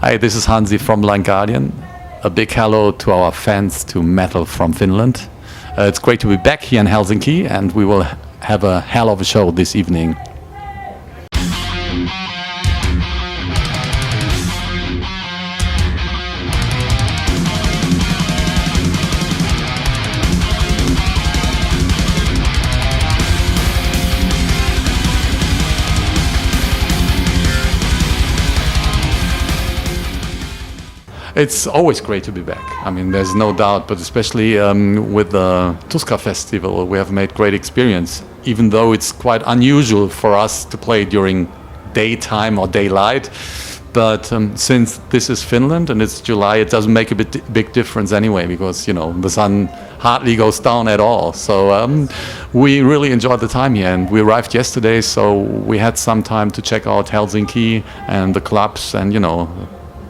Hi, this is Hansi from Blind Guardian. A big hello to our fans to metal from Finland. It's great to be back here in Helsinki, and we will have a hell of a show this evening. It's always great to be back. I mean, there's no doubt, but especially with the Tuska Festival, we have made great experience, even though it's quite unusual for us to play during daytime or daylight. But since this is Finland and it's July, it doesn't make a big difference anyway, because, you know, the sun hardly goes down at all. So we really enjoyed the time here, and we arrived yesterday, so we had some time to check out Helsinki and the clubs and, you know,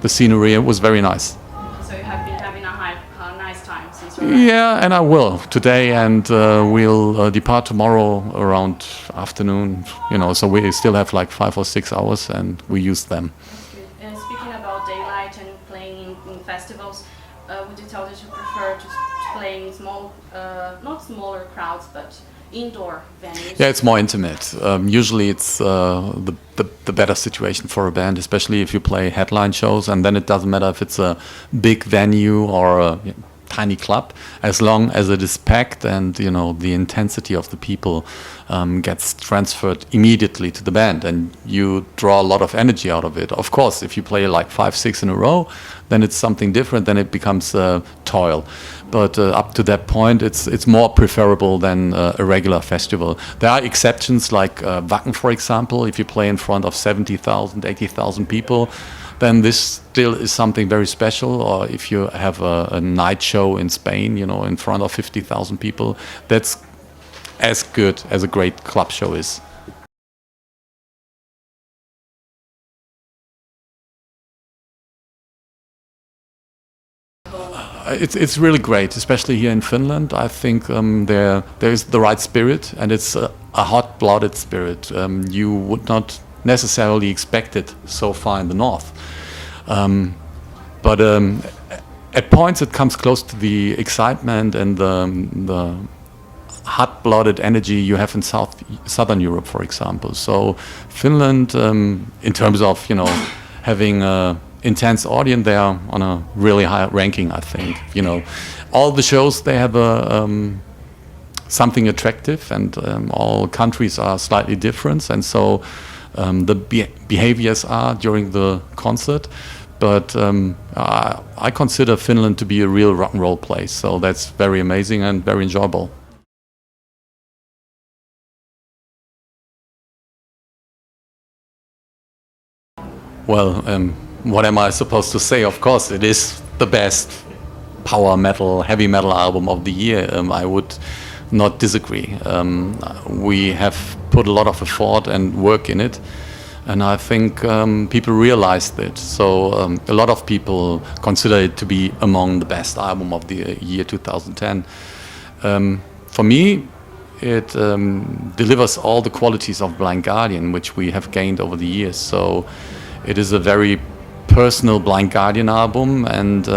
the scenery. It was very nice. So you have been having a nice time since you arrived? Yeah, and I will today, and we'll depart tomorrow around afternoon. You know, so we still have like 5 or 6 hours, and we use them. And speaking about daylight and playing in festivals, would you tell that you prefer to play in small, not smaller crowds, but indoor venues? Yeah, it's more intimate. Usually it's the better situation for a band, especially if you play headline shows, and then it doesn't matter if it's a big venue or a tiny club, as long as it is packed and, you know, the intensity of the people gets transferred immediately to the band, and you draw a lot of energy out of it. Of course, if you play like 5, 6 in a row, then it's something different, then it becomes toil. But up to that point, it's more preferable than a regular festival. There are exceptions, like Wacken, for example. If you play in front of 70,000, 80,000 people, then this still is something very special. Or if you have a night show in Spain, you know, in front of 50,000 people, that's as good as a great club show is. It's really great, especially here in Finland. I think there is the right spirit, and it's a hot-blooded spirit. You would not necessarily expect it so far in the north, but at points it comes close to the excitement and the hot-blooded energy you have in southern Europe, for example. So Finland, in terms of, you know, having intense audience, they are on a really high ranking, I think. You know, all the shows, they have something attractive, and all countries are slightly different, and so the behaviors are during the concert. But I consider Finland to be a real rock and roll place, so that's very amazing and very enjoyable. Well, what am I supposed to say? Of course, it is the best power metal, heavy metal album of the year. I would not disagree. We have put a lot of effort and work in it, and I think people realized it. So a lot of people consider it to be among the best album of the year 2010. For me, it delivers all the qualities of Blind Guardian, which we have gained over the years. So it is a very personal Blind Guardian album, and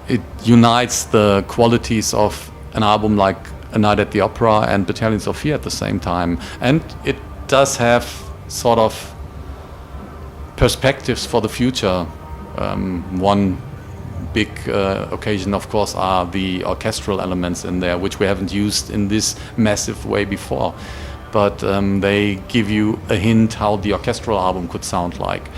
it unites the qualities of an album like A Night at the Opera and Battalions of Fear at the same time. And it does have sort of perspectives for the future. One big occasion, of course, are the orchestral elements in there, which we haven't used in this massive way before. But they give you a hint how the orchestral album could sound like.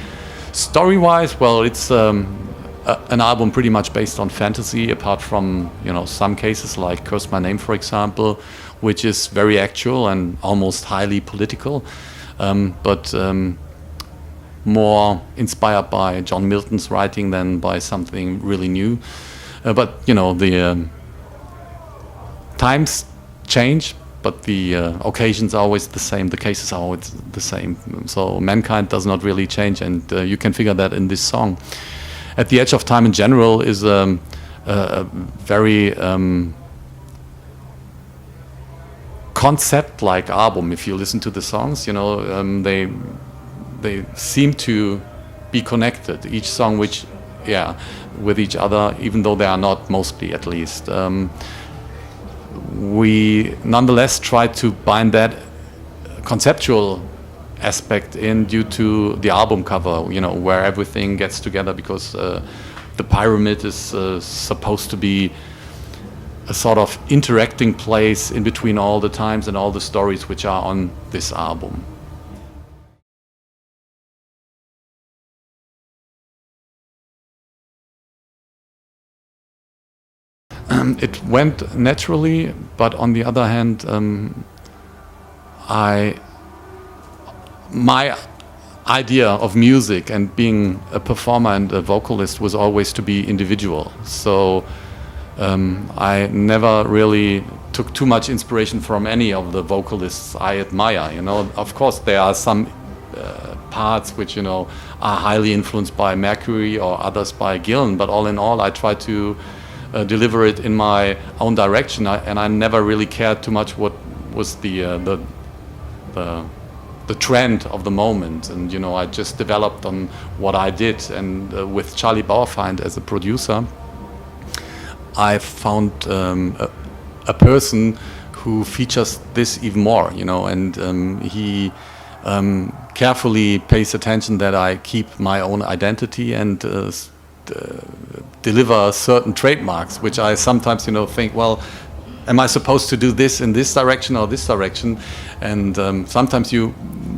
Story-wise, well, it's an album pretty much based on fantasy, apart from, you know, some cases like Curse My Name, for example, which is very actual and almost highly political, but more inspired by John Milton's writing than by something really new. But, you know, the times change, but the occasions are always the same, the cases are always the same. So mankind does not really change, and you can figure that in this song. At the Edge of Time in general is a very concept-like album. If you listen to the songs, you know, they seem to be connected. Each song which with each other, even though they are not mostly, at least. We nonetheless try to bind that conceptual aspect in due to the album cover, where everything gets together, because the pyramid is supposed to be a sort of interacting place in between all the times and all the stories which are on this album. It went naturally, but on the other hand, my idea of music and being a performer and a vocalist was always to be individual. So I never really took too much inspiration from any of the vocalists I admire. Of course, there are some parts which are highly influenced by Mercury or others by Gillan, but all in all, I try to deliver it in my own direction, and I never really cared too much what was the trend of the moment, and I just developed on what I did. And with Charlie Bauerfeind as a producer, I found a person who features this even more, and he carefully pays attention that I keep my own identity and deliver certain trademarks, which I sometimes, think, well, am I supposed to do this in this direction or this direction? And sometimes you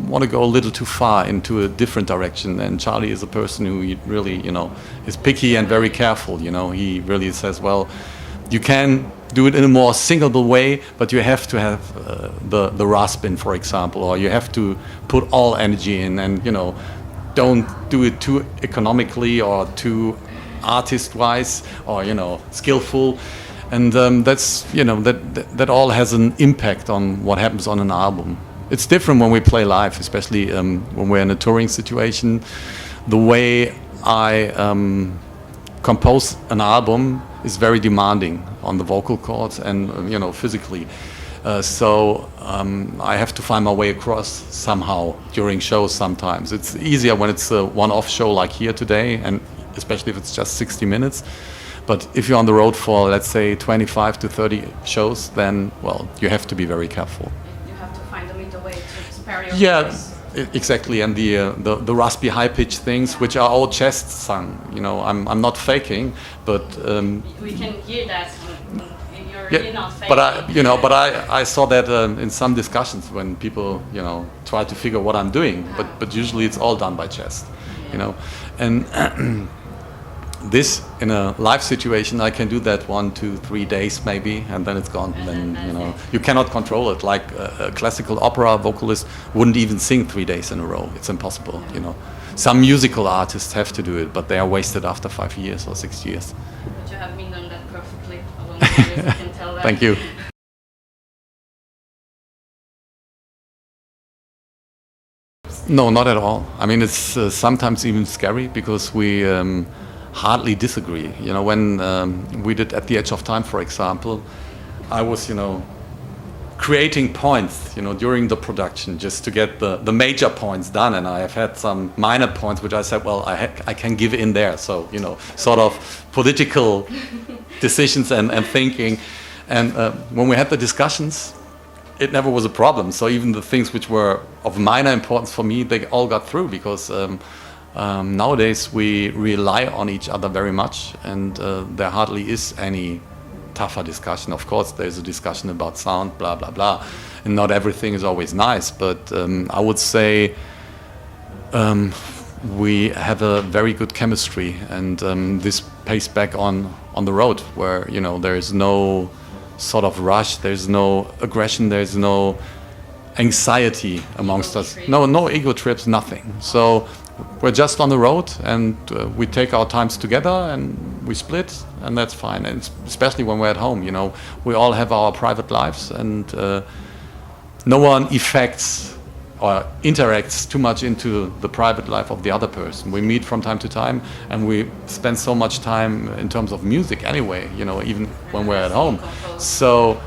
want to go a little too far into a different direction. And Charlie is a person who really, is picky and very careful. He really says, well, you can do it in a more singable way, but you have to have the rasp in, for example, or you have to put all energy in, and don't do it too economically or too artist-wise or skillful. And that's that all has an impact on what happens on an album. It's different when we play live, especially when we're in a touring situation. The way I compose an album is very demanding on the vocal cords and physically. So I have to find my way across somehow during shows sometimes. It's easier when it's a one-off show like here today, and especially if it's just 60 minutes. But if you're on the road for, let's say, 25 to 30 shows, then, well, you have to be very careful. You have to find a middle way to spare your voice. Exactly. And the raspy high-pitched things, which are all chest sung. I'm not faking, but we can hear that. You're not faking. But I saw that in some discussions when people try to figure what I'm doing. But usually it's all done by chest. And this in a live situation, I can do that 1, 2, 3 days maybe, and then it's gone. And then you cannot control it. Like a classical opera vocalist wouldn't even sing 3 days in a row. It's impossible. Some musical artists have to do it, but they are wasted after 5 years or 6 years. But you have been done that perfectly along the years. I can tell that. Thank you. No, not at all. I mean, it's sometimes even scary because we hardly disagree. When we did At the Edge of Time, for example, I was, creating points, during the production just to get the major points done. And I have had some minor points which I said, well, I can give in there. So, sort of political decisions and thinking. And when we had the discussions, it never was a problem. So even the things which were of minor importance for me, they all got through because nowadays we rely on each other very much, and there hardly is any tougher discussion. Of course, there's a discussion about sound, blah, blah, blah, and not everything is always nice, but I would say we have a very good chemistry, and this pays back on the road where, there is no sort of rush, there's no aggression, there's no anxiety amongst us. No ego trips, nothing. So we're just on the road, and we take our times together and we split, and that's fine. And especially when we're at home, we all have our private lives, and no one affects or interacts too much into the private life of the other person. We meet from time to time, and we spend so much time in terms of music anyway, even when we're at home. So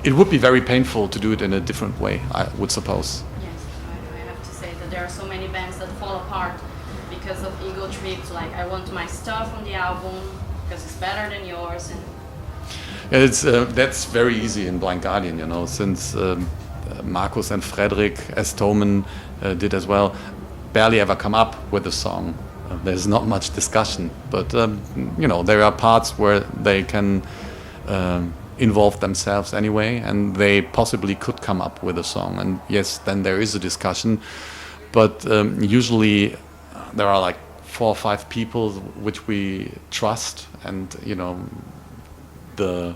it would be very painful to do it in a different way, I would suppose. Yes, I have to say that there are so many bands that fall apart because because of ego trips, like I want my stuff on the album because it's better than yours, and It's that's very easy in Blind Guardian, you know, since Markus and Fredrik, as Toman did as well, barely ever come up with a song. There's not much discussion, but you know, there are parts where they can involve themselves anyway, and they possibly could come up with a song. And yes, then there is a discussion, but usually there are like 4 or 5 people which we trust, and you know, the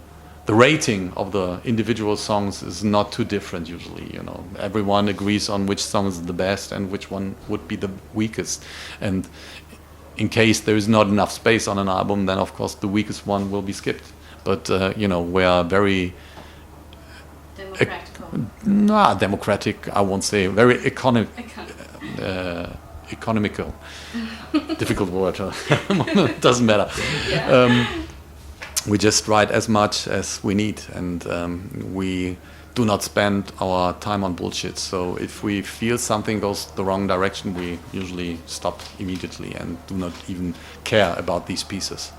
rating of the individual songs is not too different usually. You know, everyone agrees on which song is the best and which one would be the weakest. And in case there is not enough space on an album, then of course the weakest one will be skipped. But you know, we are very democratic. I won't say very economical. Difficult word. Doesn't matter. yeah. We just write as much as we need, and we do not spend our time on bullshit. So if we feel something goes the wrong direction, we usually stop immediately and do not even care about these pieces.